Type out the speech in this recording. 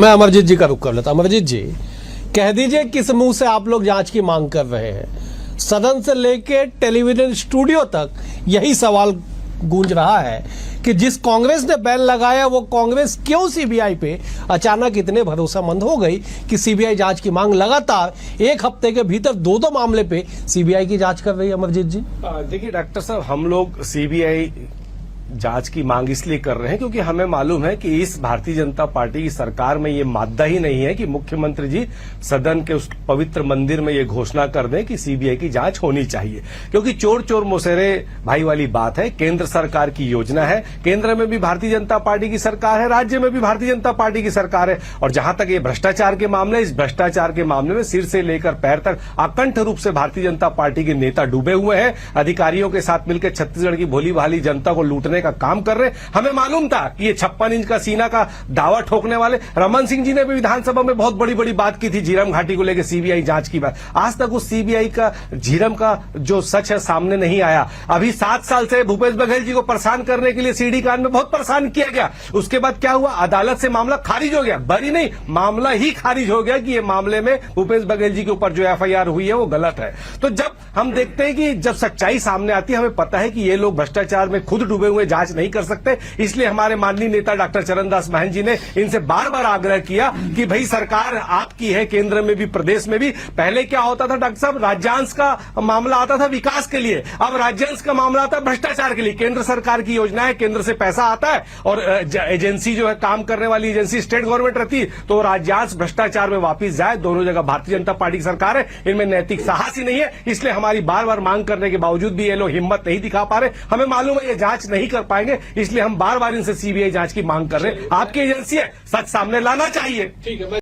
मैं अमरजीत जी का रुख कर लेता। अमरजीत जी, कह दीजिए किस मुंह से आप लोग जांच की मांग कर रहे हैं? सदन से लेके टेलीविजन स्टूडियो तक यही सवाल गूंज रहा है कि जिस कांग्रेस ने बैन लगाया वो कांग्रेस क्यों सीबीआई पे अचानक इतने भरोसेमंद हो गई कि सीबीआई जांच की मांग लगातार एक हफ्ते के भीतर दो मामले पे सीबीआई की जांच कर रही है। अमरजीत जी, देखिए डॉक्टर साहब, हम लोग सीबीआई जांच की मांग इसलिए कर रहे हैं क्योंकि हमें मालूम है कि इस भारतीय जनता पार्टी की सरकार में ये मादा ही नहीं है कि मुख्यमंत्री जी सदन के उस पवित्र मंदिर में ये घोषणा कर दें कि सीबीआई की जांच होनी चाहिए, क्योंकि चोर चोर मुसेरे भाई वाली बात है। केंद्र सरकार की योजना है, केंद्र में भी भारतीय जनता पार्टी की सरकार है, राज्य में भी भारतीय जनता पार्टी की सरकार है। और जहां तक ये भ्रष्टाचार के मामले, इस भ्रष्टाचार के मामले में सिर से लेकर पैर तक अकंठ रूप से भारतीय जनता पार्टी के नेता डूबे हुए हैं। अधिकारियों के साथ मिलकर छत्तीसगढ़ की भोली भाली जनता को लूटने का काम कर रहे। हमें मालूम था कि ये 56 इंच का सीना का दावा ठोकने वाले रमन सिंह जी ने भी विधानसभा में बहुत बड़ी बड़ी बात की थी झीरम घाटी को लेकर सीबीआई जांच की बात। आज तक उस सीबीआई का झीरम का जो सच है सामने नहीं आया। अभी 7 साल से भूपेश बघेल जी को परेशान करने के लिए सीडी कांड में बहुत परेशान किया गया। उसके बाद क्या हुआ? अदालत से मामला खारिज हो गया, बरी नहीं, मामला ही खारिज हो गया कि ये मामले में भूपेश बघेल जी के ऊपर जो एफआईआर हुई है वो गलत है। तो जब हम देखते हैं कि जब सच्चाई सामने आती है, हमें पता है कि ये लोग भ्रष्टाचार में खुद डूबे हुए जांच नहीं कर सकते। इसलिए हमारे माननीय नेता डॉक्टर चरणदास महंत जी ने इनसे बार बार आग्रह किया कि भाई सरकार आपकी है, केंद्र में भी प्रदेश में भी। पहले क्या होता था डॉक्टर साहब, राज्यांश का मामला आता था विकास के लिए, अब राज्यांश का मामला आता है भ्रष्टाचार के लिए। केंद्र सरकार की योजना है, केंद्र से पैसा आता है और एजेंसी जो है, काम करने वाली एजेंसी स्टेट गवर्नमेंट रहती है, तो राज्यांश भ्रष्टाचार में वापिस जाए। दोनों जगह भारतीय जनता पार्टी की सरकार है, इनमें नैतिक साहस ही नहीं है। इसलिए हमारी बार बार मांग करने के बावजूद भी ये लोग हिम्मत नहीं दिखा पा रहे। हमें मालूम है ये जांच नहीं कर पाएंगे, इसलिए हम बार बार इनसे सीबीआई जांच की मांग कर रहे हैं। आपकी एजेंसी है, सच सामने लाना चाहिए। ठीक है।